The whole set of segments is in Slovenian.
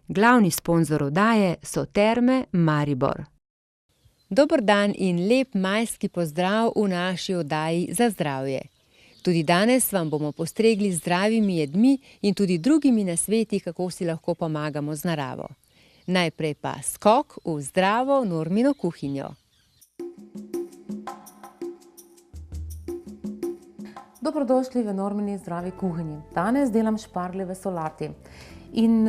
Glavni sponzor oddaje so Terme Maribor. Dober dan in lep majski pozdrav v naši oddaji Za zdravje. Tudi danes vam bomo postregli z zdravimi jedmi in tudi drugimi nasveti, kako si lahko pomagamo z naravo. Najprej pa skok v zdravo Normino kuhinjo. Dobrodošli v Normini zdravi kuhinji. Danes delam šparglje v solati. In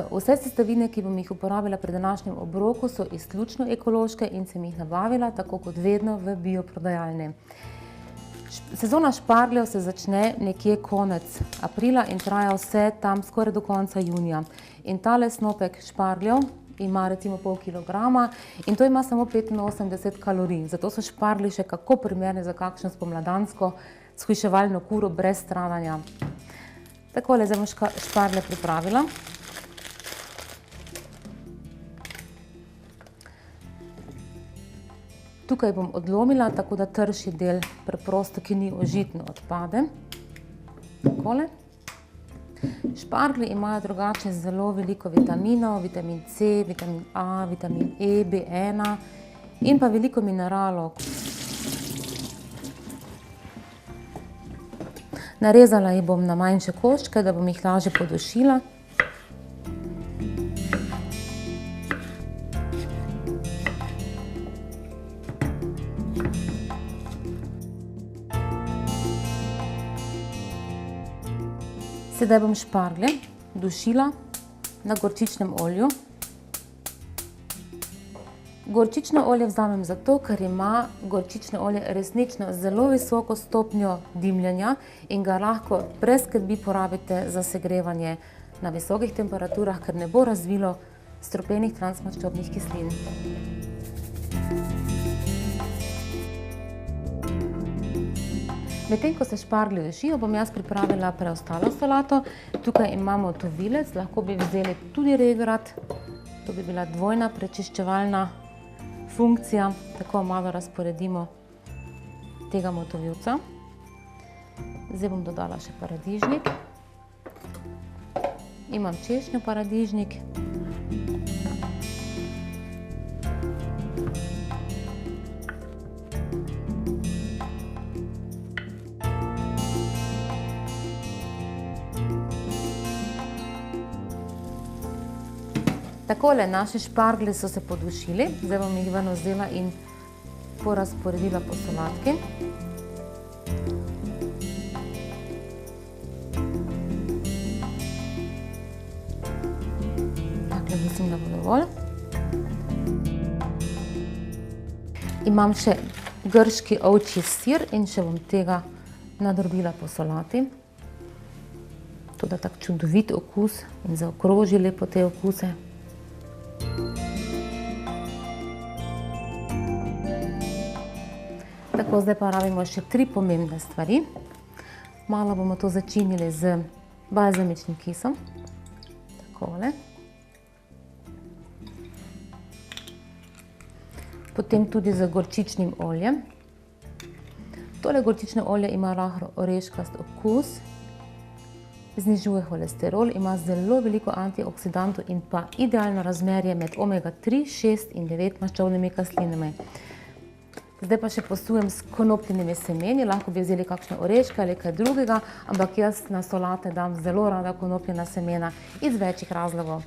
vse sestavine, ki bom jih uporabila pri današnjem obroku, so izključno ekološke in sem jih nabavila, tako kot vedno, v bioprodajalni. Sezona špargljev se začne nekje konec aprila in traja vse tam skoraj do konca junija. In tale snopek špargljev ima recimo pol kilograma in to ima samo 85 kalorij. Zato so šparglji še kako primerni za kakšno spomladansko shujševalno kuro brez stradanja. Takole, zdaj bom šparglje pripravila. Tukaj bom odlomila, tako da trši del preprosto, ki ni ožitno, odpade. Takole. Šparglji imajo drugače zelo veliko vitaminov, vitamin C, vitamin A, vitamin E, B1 in pa veliko mineralov. Narezala jih bom na manjše koščke, da bom jih lažje podušila. Sedaj bom šparglje dušila na gorčičnem olju. Gorčično olje vzamem zato, ker ima gorčično olje resnično zelo visoko stopnjo dimljenja in ga lahko brez skrbi porabite za segrevanje na visokih temperaturah, ker ne bo razvilo strupenih transmaščobnih kislin. Medtem ko se šparglji dušijo, bom jaz pripravila preostalo solato. Tukaj imamo tovilec, lahko bi vzeli tudi regrat. To bi bila dvojna prečiščevalna funkcija, tako malo razporedimo tega motovilca. Zdaj bom dodala še paradižnik. Imam češnjo paradižnik. Takole, naši šparglji so se podušili, zdaj bom jih ven vzela in porazporedila po solatki. Takle mislim, da bo dovolj. Imam še grški ovčji sir in še bom tega nadrobila po solati. To da tak čudovit okus in zaokroži lepo te okuse. Tako, zdaj pa rabimo še 3 pomembne stvari. Malo bomo to začinili z balzamičnim kisom. Takole. Potem tudi z gorčičnim oljem. Tole gorčično olje ima rahlo oreškast okus, znižuje holesterol, ima zelo veliko antioksidantov in pa idealno razmerje med omega 3, 6 in 9 maščobnimi kislinami. Zdaj pa še posujem s konopljinimi semeni, lahko bi vzeli kakšne oreške ali kaj drugega, ampak jaz na solate dam zelo rada konopljina semena iz večjih razlogov.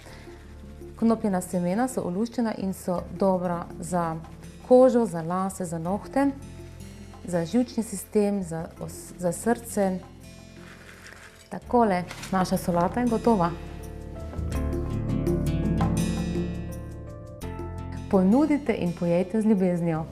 Konopljina semena so oluščena in so dobra za kožo, za lase, za nohte, za živčni sistem, za srce. Takole, naša solata je gotova. Ponudite in pojejte z ljubeznijo.